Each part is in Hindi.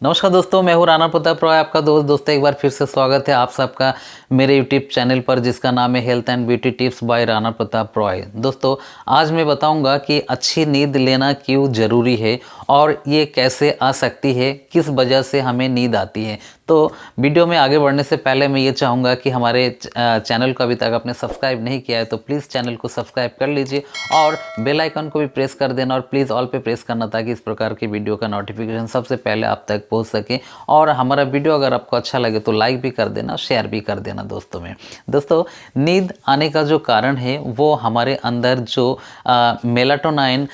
नमस्कार दोस्तों, मैं हूँ राणा प्रताप रॉय, आपका दोस्तों एक बार फिर से स्वागत है आप सबका मेरे यूट्यूब चैनल पर जिसका नाम है health and beauty tips by Rana Pratap Roy. दोस्तों आज मैं बताऊंगा कि अच्छी नींद लेना क्यों ज़रूरी है और ये कैसे आ सकती है, किस वजह से हमें नींद आती है। तो वीडियो में आगे बढ़ने से पहले मैं ये चाहूँगा कि हमारे चैनल को अभी तक आपने सब्सक्राइब नहीं किया है तो प्लीज़ चैनल को सब्सक्राइब कर लीजिए और बेल आइकन को भी प्रेस कर देना और प्लीज़ ऑल पे प्रेस करना ताकि इस प्रकार की वीडियो का नोटिफिकेशन सबसे पहले आप तक पहुंच सके। और हमारा वीडियो अगर आपको अच्छा लगे तो लाइक भी कर देना, शेयर भी कर देना दोस्तों में। दोस्तों नींद आने का जो कारण है वो हमारे अंदर जो मेलाटोनाइन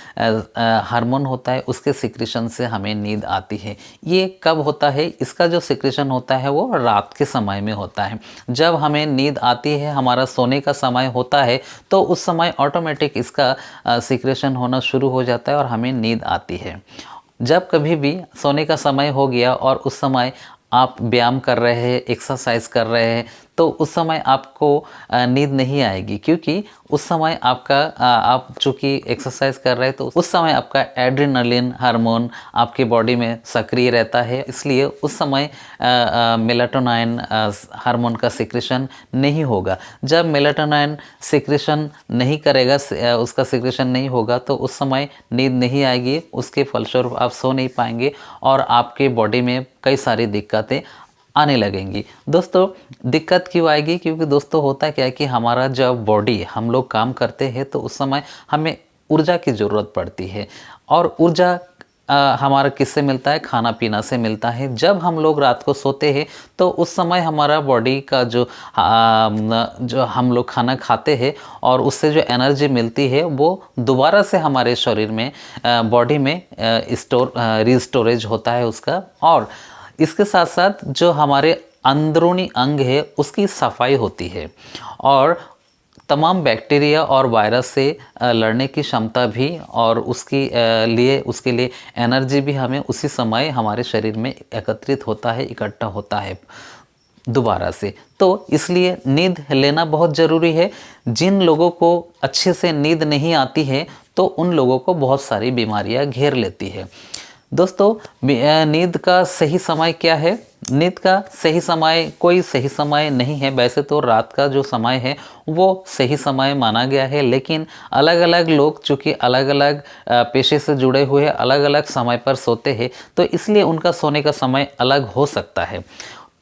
हार्मोन होता है उसके सिक्रेशन से हमें नींद आती है। ये कब होता है? इसका जो सिक्रेशन होता है वो रात के समय में होता है। जब हमें नींद आती है, हमारा सोने का समय होता है, तो उस समय ऑटोमेटिक इसका सिक्रेशन होना शुरू हो जाता है और हमें नींद आती है। जब कभी भी सोने का समय हो गया और उस समय आप व्यायाम कर रहे हैं, एक्सरसाइज कर रहे हैं, तो उस समय आपको नींद नहीं आएगी क्योंकि उस समय आपका आप चूँकि एक्सरसाइज कर रहे हैं तो उस समय आपका एड्रेनलिन हार्मोन आपकी बॉडी में सक्रिय रहता है, इसलिए उस समय मेलाटोनाइन हार्मोन का सिक्रेशन नहीं होगा। जब मेलाटोनाइन सिक्रेशन नहीं करेगा, उसका सिक्रेशन नहीं होगा तो उस समय नींद नहीं आएगी, उसके फलस्वरूप आप सो नहीं पाएंगे और आपके बॉडी में कई सारी दिक्कतें आने लगेंगी। दोस्तों दिक्कत क्यों आएगी? क्योंकि दोस्तों होता क्या है कि हमारा जब बॉडी हम लोग काम करते हैं तो उस समय हमें ऊर्जा की ज़रूरत पड़ती है और ऊर्जा हमारा किससे मिलता है? खाना पीना से मिलता है। जब हम लोग रात को सोते हैं तो उस समय हमारा बॉडी का जो हम लोग खाना खाते हैं और उससे जो एनर्जी मिलती है वो दोबारा से हमारे शरीर में बॉडी में रिस्टोरेज होता है उसका। और इसके साथ साथ जो हमारे अंदरूनी अंग है उसकी सफाई होती है और तमाम बैक्टीरिया और वायरस से लड़ने की क्षमता भी और उसके लिए एनर्जी भी हमें उसी समय हमारे शरीर में एकत्रित होता है, इकट्ठा होता है दोबारा से। तो इसलिए नींद लेना बहुत ज़रूरी है। जिन लोगों को अच्छे से नींद नहीं आती है तो उन लोगों को बहुत सारी बीमारियां घेर लेती है। दोस्तों नींद का सही समय क्या है? नींद का सही समय कोई सही समय नहीं है। वैसे तो रात का जो समय है वो सही समय माना गया है, लेकिन अलग अलग लोग चूँकि अलग अलग पेशे से जुड़े हुए अलग अलग समय पर सोते हैं तो इसलिए उनका सोने का समय अलग हो सकता है।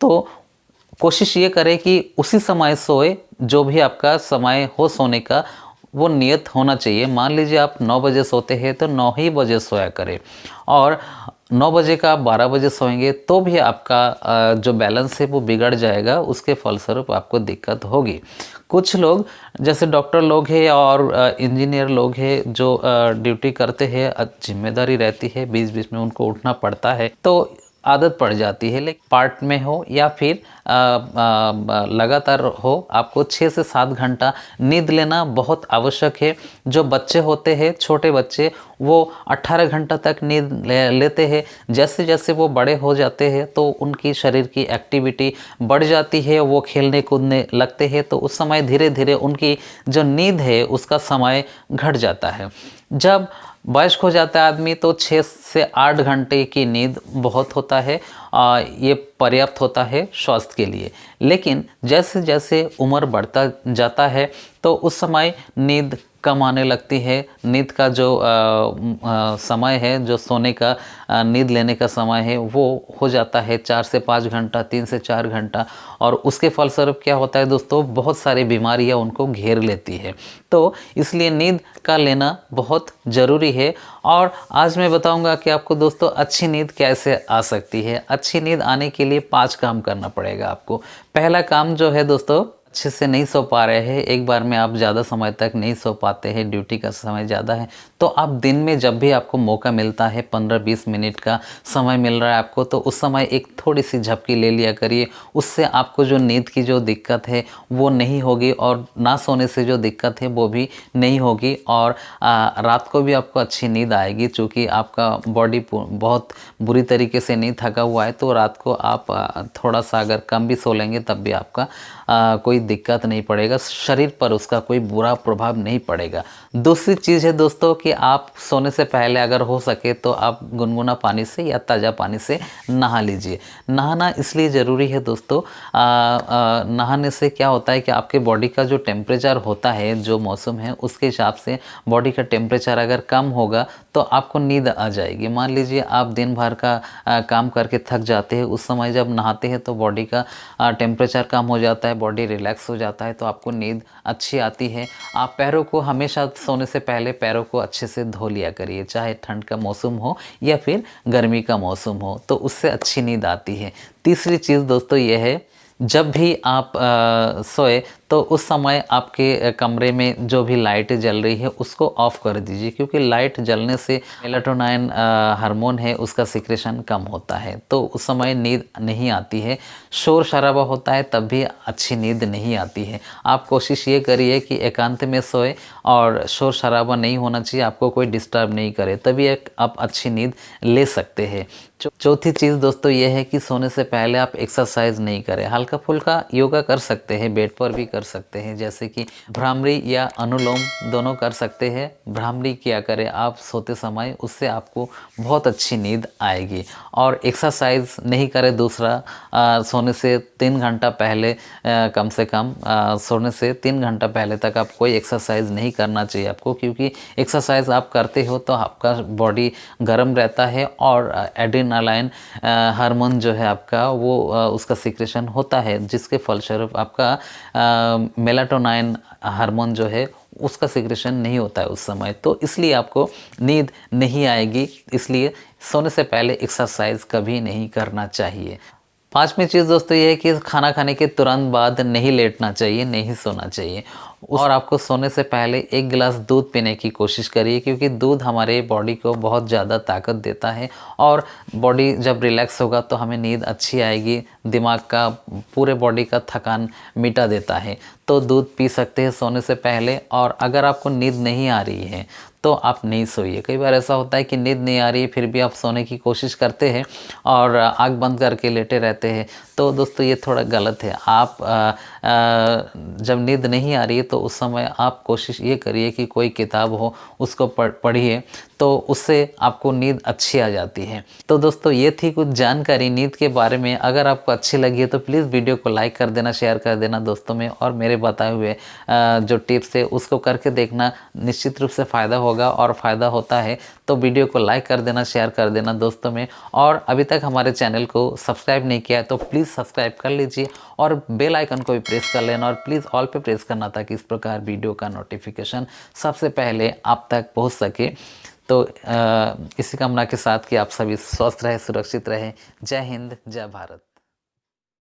तो कोशिश ये करें कि उसी समय सोए, जो भी आपका समय हो सोने का वो नियत होना चाहिए। मान लीजिए आप 9 बजे सोते हैं तो 9 ही बजे सोया करें और 9 बजे का आप 12 बजे सोएंगे तो भी आपका जो बैलेंस है वो बिगड़ जाएगा, उसके फलस्वरूप आपको दिक्कत होगी। कुछ लोग जैसे डॉक्टर लोग हैं और इंजीनियर लोग हैं जो ड्यूटी करते हैं, जिम्मेदारी रहती है, बीच बीच में उनको उठना पड़ता है तो आदत पड़ जाती है। लेकिन पार्ट में हो या फिर लगातार हो, आपको 6 से 7 घंटा नींद लेना बहुत आवश्यक है। जो बच्चे होते हैं, छोटे बच्चे, वो 18 घंटा तक नींद लेते हैं। जैसे जैसे वो बड़े हो जाते हैं तो उनकी शरीर की एक्टिविटी बढ़ जाती है, वो खेलने कूदने लगते हैं तो उस समय धीरे धीरे उनकी जो नींद है उसका समय घट जाता है। जब वयस्क हो जाता है आदमी तो 6 से 8 घंटे की नींद बहुत होता है, ये पर्याप्त होता है स्वास्थ्य के लिए। लेकिन जैसे जैसे उम्र बढ़ता जाता है तो उस समय नींद कम आने लगती है। नींद का जो समय है, जो सोने का नींद लेने का समय है वो हो जाता है 4 से 5 घंटा, 3 से 4 घंटा और उसके फलस्वरूप क्या होता है दोस्तों, बहुत सारी बीमारियां उनको घेर लेती है। तो इसलिए नींद का लेना बहुत ज़रूरी है और आज मैं बताऊंगा कि आपको दोस्तों अच्छी नींद कैसे आ सकती है। अच्छी नींद आने के लिए 5 काम करना पड़ेगा आपको। पहला काम जो है दोस्तों, अच्छे से नहीं सो पा रहे हैं, एक बार में आप ज़्यादा समय तक नहीं सो पाते हैं, ड्यूटी का समय ज़्यादा है, तो आप दिन में जब भी आपको मौका मिलता है, 15-20 मिनट का समय मिल रहा है आपको, तो उस समय एक थोड़ी सी झपकी ले लिया करिए। उससे आपको जो नींद की जो दिक्कत है वो नहीं होगी और ना सोने से जो दिक्कत है वो भी नहीं होगी और रात को भी आपको अच्छी नींद आएगी। चूँकि आपका बॉडी बहुत बुरी तरीके से नहीं थका हुआ है तो रात को आप थोड़ा सा अगर कम भी सो लेंगे तब भी आपका कोई दिक्कत नहीं पड़ेगा, शरीर पर उसका कोई बुरा प्रभाव नहीं पड़ेगा। दूसरी चीज़ है दोस्तों कि आप सोने से पहले अगर हो सके तो आप गुनगुना पानी से या ताज़ा पानी से नहा लीजिए। नहाना इसलिए ज़रूरी है दोस्तों, नहाने से क्या होता है कि आपके बॉडी का जो टेम्परेचर होता है, जो मौसम है उसके हिसाब से बॉडी का टेम्परेचर अगर कम होगा तो आपको नींद आ जाएगी। मान लीजिए आप दिन भर का काम करके थक जाते हैं, उस समय जब नहाते हैं तो बॉडी का टेम्परेचर कम हो जाता है, बॉडी रिलैक्स हो जाता है, तो आपको नींद अच्छी आती है। आप पैरों को हमेशा सोने से पहले पैरों को अच्छे से धो लिया करिए, चाहे ठंड का मौसम हो या फिर गर्मी का मौसम हो, तो उससे अच्छी नींद आती है। तीसरी चीज़ दोस्तों ये है, जब भी आप सोए तो उस समय आपके कमरे में जो भी लाइट जल रही है उसको ऑफ़ कर दीजिए, क्योंकि लाइट जलने से मेलाटोनिन हार्मोन है उसका सिक्रेशन कम होता है, तो उस समय नींद नहीं आती है। शोर शराबा होता है तब भी अच्छी नींद नहीं आती है। आप कोशिश ये करिए कि एकांत में सोए और शोर शराबा नहीं होना चाहिए, आपको कोई डिस्टर्ब नहीं करे, तभी आप अच्छी नींद ले सकते हैं। चौथी चीज़ दोस्तों ये है कि सोने से पहले आप एक्सरसाइज नहीं करें। हल्का फुल्का योगा कर सकते हैं, बेड पर भी कर सकते हैं, जैसे कि भ्रामरी या अनुलोम दोनों कर सकते हैं। भ्रामरी किया करें आप सोते समय, उससे आपको बहुत अच्छी नींद आएगी। और एक्सरसाइज नहीं करें दूसरा, सोने से 3 घंटा पहले कम से कम सोने से 3 घंटा पहले तक आप कोई एक्सरसाइज नहीं करना चाहिए आपको, क्योंकि एक्सरसाइज आप करते हो तो आपका बॉडी गर्म रहता है और एड्रेनालाइन हार्मोन जो है आपका वो उसका सिक्रेशन होता है, जिसके फलस्वरूप आपका मेलाटोनिन हार्मोन जो है उसका सिक्रेशन नहीं होता है उस समय, तो इसलिए आपको नींद नहीं आएगी। इसलिए सोने से पहले एक्सरसाइज कभी नहीं करना चाहिए। पांचवी चीज़ दोस्तों ये है कि खाना खाने के तुरंत बाद नहीं लेटना चाहिए, नहीं सोना चाहिए। और आपको सोने से पहले 1 गिलास दूध पीने की कोशिश करिए, क्योंकि दूध हमारे बॉडी को बहुत ज़्यादा ताकत देता है और बॉडी जब रिलैक्स होगा तो हमें नींद अच्छी आएगी, दिमाग का पूरे बॉडी का थकान मिटा देता है। तो दूध पी सकते हैं सोने से पहले। और अगर आपको नींद नहीं आ रही है तो आप नहीं सोइए। कई बार ऐसा होता है कि नींद नहीं आ रही है फिर भी आप सोने की कोशिश करते हैं और आँख बंद करके लेटे रहते हैं, तो दोस्तों ये थोड़ा गलत है। आप जब नींद नहीं आ रही है तो उस समय आप कोशिश ये करिए कि कोई किताब हो उसको पढ़िए, तो उससे आपको नींद अच्छी आ जाती है। तो दोस्तों ये थी कुछ जानकारी नींद के बारे में। अगर आपको अच्छी लगी है तो प्लीज़ वीडियो को लाइक कर देना, शेयर कर देना दोस्तों में, और मेरे बताए हुए जो टिप्स है उसको करके देखना, निश्चित रूप से फ़ायदा होगा। और फ़ायदा होता है तो वीडियो को लाइक कर देना, शेयर कर देना दोस्तों में। और अभी तक हमारे चैनल को सब्सक्राइब नहीं किया है तो प्लीज़ सब्सक्राइब कर लीजिए और बेल आइकन को भी प्रेस कर लेना, और प्लीज़ ऑल पे प्रेस करना ताकि इस प्रकार वीडियो का नोटिफिकेशन सबसे पहले आप तक पहुंच सके। तो इसी कामना के साथ कि आप सभी स्वस्थ रहे, सुरक्षित रहे। जय हिंद, जय भारत।